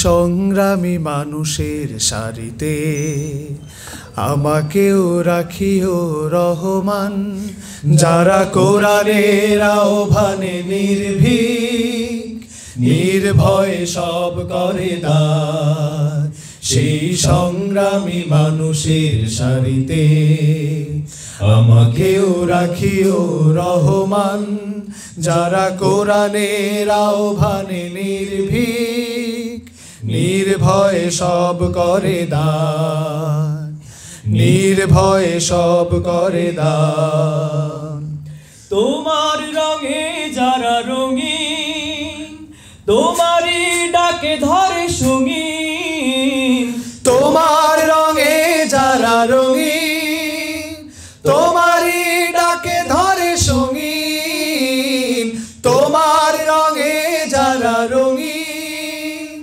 সংগ্রামী মানুষের সারিতে আমাকেও রাখিও রহমান, যারা কোরআনের আহ্বানে নির্ভীক নির্ভয়ে সব করে দান। সেই সংগ্রামী মানুষের সারিতে আমাকেও রাখিও রহমান, যারা কোরআনের আহ্বানে নির্ভীক নির্ভয়ে সব করে দান, নির্ভয়ে সব করে দান। তোমার রঙে যারা রঙিন, তোমারই ডাকে ধরে সঙ্গীন। তোমার রঙে যারা রঙিন, তোমারই ডাকে ধরে সঙ্গীন। তোমার রঙে যারা রঙিন,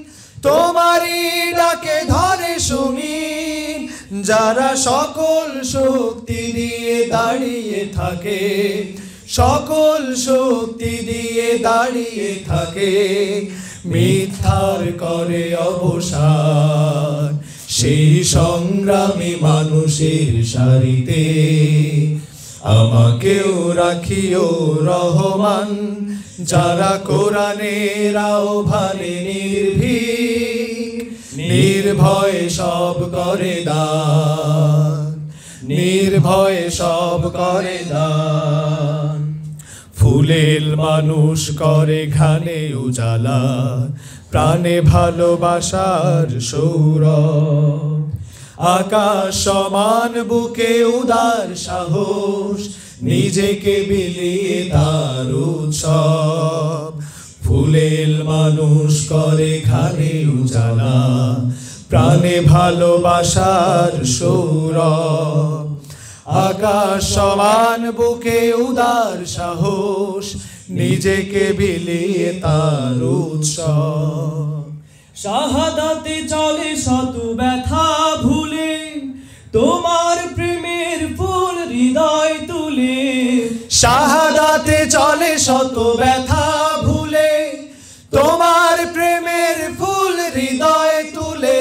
তোমারই ডাকে ধরে সঙ্গীন। যারা সকল শক্তি দিয়ে দাঁড়িয়ে থাকে, সকল শক্তি দিয়ে দাঁড়িয়ে থাকে, মিথ্যার করে অবসান। সেই সংগ্রামী মানুষের সারিতে আমাকেও রাখিও রহমান, যারা কোরআনের আহ্বানে নির্ভীক নির্ভয়ে সব করে দান, নির্ভয়ে সব করে দান। ফুলেল মানুষ করে ঘানে উজালা, প্রাণে ভালোবাসার সৌরভ। আকাশ সমান বুকে উদার সাহস, নিজেকে বিলিয়ে তার উৎসব। ফুলেল মানুষ করে ঘানে উজালা, প্রাণে ভালোবাসার সৌরভ। আকাশ সমান বুকে উদার সাহস, নিজেকে বিলিয়ে তার উৎসব। শাহাদাতে চলে শত ব্যথা ভুলে, তোমার প্রেমের ফুল হৃদয় তুলে। শাহাদাতে চলে শত ব্যথা ভুলে, তোমার প্রেমের ফুল হৃদয় তুলে।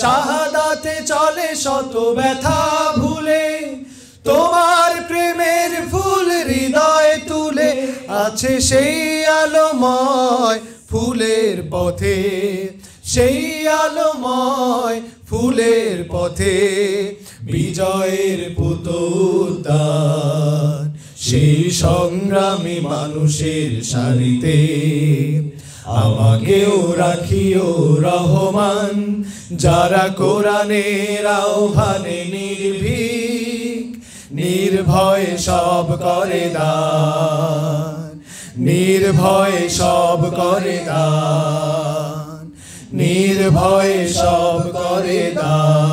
শাহাদাতে চলে শত ব্যথা ভুলে, তোমার প্রেমের ফুল হৃদয় তুলে। আছে সেই আলোময় ফুলের পথে, সেই আলোময় ফুলের পথে বিজয়ের পুতোদ্যান। সেই সংগ্রামী মানুষের সারিতে আমাকেও রাখিও রহমান, যারা কোরআনের আহ্বানে নির্ভীক নির্ভয়ে সব করে দান, নির্ভয়ে সব করে দান, নির্ভয়ে সব করে দান।